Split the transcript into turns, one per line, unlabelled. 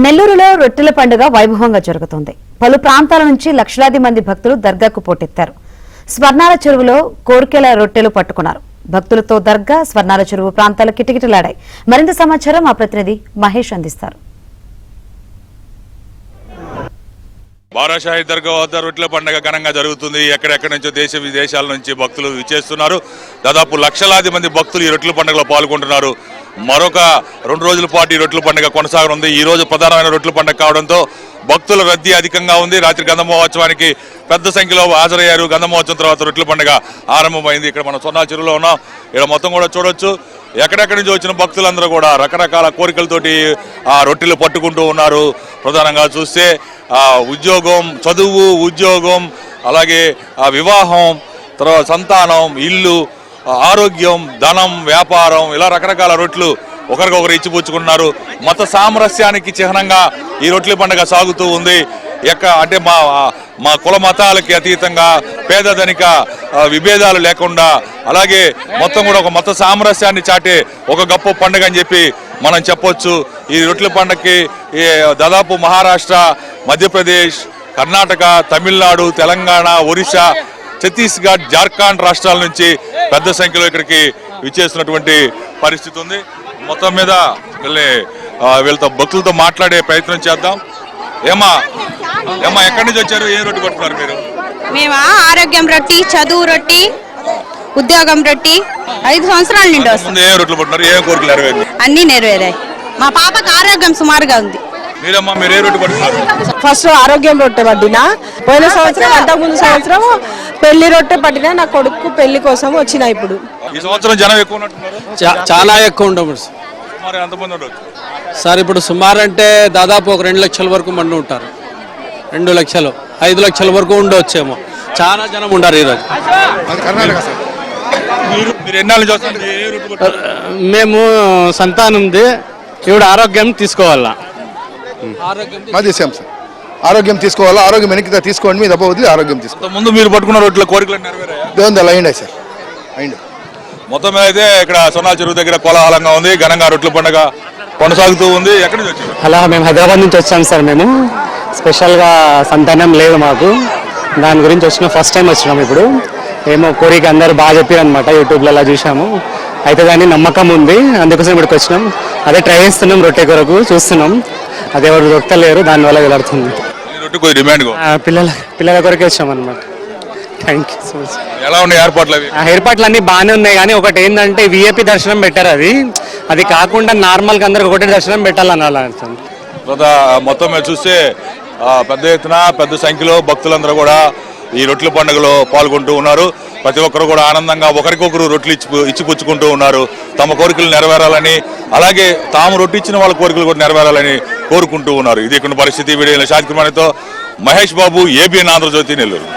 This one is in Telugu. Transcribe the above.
నెల్లూరులో రొట్టెల పండుగ వైభవంగా జరుగుతోంది. పలు ప్రాంతాల నుంచి లక్షలాది మంది భక్తులు దర్గాకు పోటెత్తారు. స్వర్ణాల చెరువులో కోర్కెల రొట్టెలు పట్టుకున్నారు. భక్తులతో దర్గా, స్వర్ణాల చెరువు ప్రాంతాలు కిటకిటలాడాయి. మరింత సమాచారం మా ప్రతినిధి మహేష్ అందిస్తారు.
బారాషాహి దర్గా వద్ద రొట్టెల పండుగ ఘనంగా జరుగుతుంది. ఎక్కడెక్కడి నుంచో దేశ విదేశాల నుంచి భక్తులు విచ్చేస్తున్నారు. దాదాపు లక్షలాది మంది భక్తులు ఈ రొట్టెల పండుగలో పాల్గొంటున్నారు. మరొక 2 రోజుల పాటు ఈ రొట్టెల పండుగ కొనసాగనుంది. ఈ రోజు ప్రధానమైన రొట్టెల పండుగ కావడంతో భక్తుల రద్దీ అధికంగా ఉంది. రాత్రి గంధ మహోత్సవానికి పెద్ద సంఖ్యలో హాజరయ్యారు. గంధ మహోత్సవం తర్వాత రొట్టెల పండుగ ఆరంభమైంది. ఇక్కడ మనం స్వర్ణాల చెరువులో ఉన్నాం. ఇక్కడ మొత్తం కూడా చూడొచ్చు. ఎక్కడెక్కడి నుంచి వచ్చిన భక్తులందరూ కూడా రకరకాల కోరికలతోటి ఆ రొట్టెలు పట్టుకుంటూ ఉన్నారు. ప్రధానంగా చూస్తే ఉద్యోగం, చదువు, ఉద్యోగం, అలాగే వివాహం, తర్వాత సంతానం, ఇల్లు, ఆరోగ్యం, ధనం, వ్యాపారం, ఇలా రకరకాల రొట్టెలు ఒకరికొకరు ఇచ్చిపుచ్చుకుంటున్నారు. మత సామరస్యానికి చిహ్నంగా ఈ రొట్టెల పండుగ సాగుతూ ఉంది. అంటే మా కుల మతాలకి అతీతంగా పేద ధనిక విభేదాలు లేకుండా, అలాగే మొత్తం కూడా ఒక మత సామరస్యాన్ని చాటే ఒక గొప్ప పండుగ అని చెప్పి మనం చెప్పొచ్చు. ఈ రొట్టెల పండుగకి దాదాపు మహారాష్ట్ర, మధ్యప్రదేశ్, కర్ణాటక, తమిళనాడు, తెలంగాణ, ఒరిస్సా, ఛత్తీస్గఢ్, జార్ఖండ్ రాష్ట్రాల నుంచి పెద్ద సంఖ్యలో ఇక్కడికి విచ్చేస్తున్నటువంటి పరిస్థితి ఉంది. మొత్తం మీద వీళ్ళతో భక్తులతో మాట్లాడే ప్రయత్నం చేద్దాం. ఏమా ఎక్కడి నుంచి వచ్చారు? ఏ రొట్టె పట్టుకున్నారు మీరు?
మేమా ఆరోగ్యం రొట్టి, చదువు రొట్టి, ఉద్యోగం రొట్టి. 5 సంవత్సరాల నుండి వస్తుంది.
ఏ రొట్టెలు పట్టుకున్నారు? ఏ కోరికలు నెరవేరాయి?
అన్ని నెరవేరాయి. మా పాపకు ఆరోగ్యం సుమారుగా ఉంది.
మీరమ్మా, మీరు ఏ రొట్టె పట్టుకున్నారు?
ఫస్ట్ ఆరోగ్యం రొట్టె పట్టినా, పోయిన సంవత్సరం అంతకుముందు సంవత్సరం పెళ్లి రొట్టె పట్టినా. నా కొడుకు పెళ్లి కోసం వచ్చిన. ఇప్పుడు
ఈ సంవత్సరం జనం ఎక్కువ ఉన్నట్టున్నారు.
చాలా ఎక్కువ ఉండవు సార్. ఇప్పుడు సుమారు అంటే దాదాపు ఒక 2 లక్షల వరకు మంది ఉంటారు. 2 లక్షలు 5 లక్షల వరకు ఉండవచ్చేమో. చాలా జనం ఉండారు ఈరోజు. మేము సంతానంది ఇప్పుడు ఆరోగ్యం తీసుకోవాలా.
ఆరోగ్యం తీసుకోవాలా. ఆరోగ్యం వెనక్కి తీసుకోండి, మీద వదిలి ఆరోగ్యం తీసుకోవాలి.
ముందు మీరు పట్టుకున్న రొట్టెల కోరికలు నెరవేరాయా?
దేవుని అయింది సార్, అయింది.
మొత్తం మీద అయితే ఇక్కడ స్వర్ణాల చెరువు దగ్గర కోలాహలంగా ఉంది. ఘనంగా రొట్టెల పండుగ కొనసాగుతూ ఉంది. ఎక్కడి నుంచి వచ్చారు?
అలా మేము హైదరాబాద్ నుంచి వచ్చాం సార్. మేము స్పెషల్గా సంతానం లేదు మాకు, దాని గురించి వచ్చిన ఫస్ట్ టైం వచ్చినాము. ఇప్పుడు ఏమో కోరిక అందరూ బాగా చెప్పారు అనమాట. యూట్యూబ్లో అలా చూసాము. అయితే దాన్ని నమ్మకం ఉంది, అందుకోసం ఇక్కడికి వచ్చినాం. అదే ట్రై చేస్తున్నాం, రొట్టె కొరకు చూస్తున్నాం. అదే ఎవరు దొరకలేరు, దానివల్ల వెళ్తున్నాం. పిల్లల కొరకే వచ్చాం అనమాట. Thank you so much.
ఎలా ఉన్నాయి ఏర్పాట్లు?
ఏర్పాట్లు అన్నీ బాగానే ఉన్నాయి, కానీ ఒకటి ఏంటంటే విఐపి దర్శనం పెట్టారు. అది కాకుండా నార్మల్గా అందరికి ఒకటే దర్శనం పెట్టాలని అలా అర్థం.
మొత్తం మీద చూస్తే పెద్ద ఎత్తున పెద్ద సంఖ్యలో భక్తులందరూ కూడా ఈ రొట్టెల పండుగలో పాల్గొంటూ ఉన్నారు. ప్రతి ఒక్కరు కూడా ఆనందంగా ఒకరికొకరు రొట్టెలు ఇచ్చిపుచ్చుకుంటూ ఉన్నారు. తమ కోరికలు నెరవేరాలని, అలాగే తాము రొట్టె ఇచ్చిన వాళ్ళ కోరికలు కూడా నెరవేరాలని కోరుకుంటూ ఉన్నారు. ఇది ఇక్కడ పరిస్థితి. వీడియో షాద్ కుమార్తో మహేష్ బాబు, ఏబిఎన్ ఆంధ్రజ్యోతి, నెల్లూరు.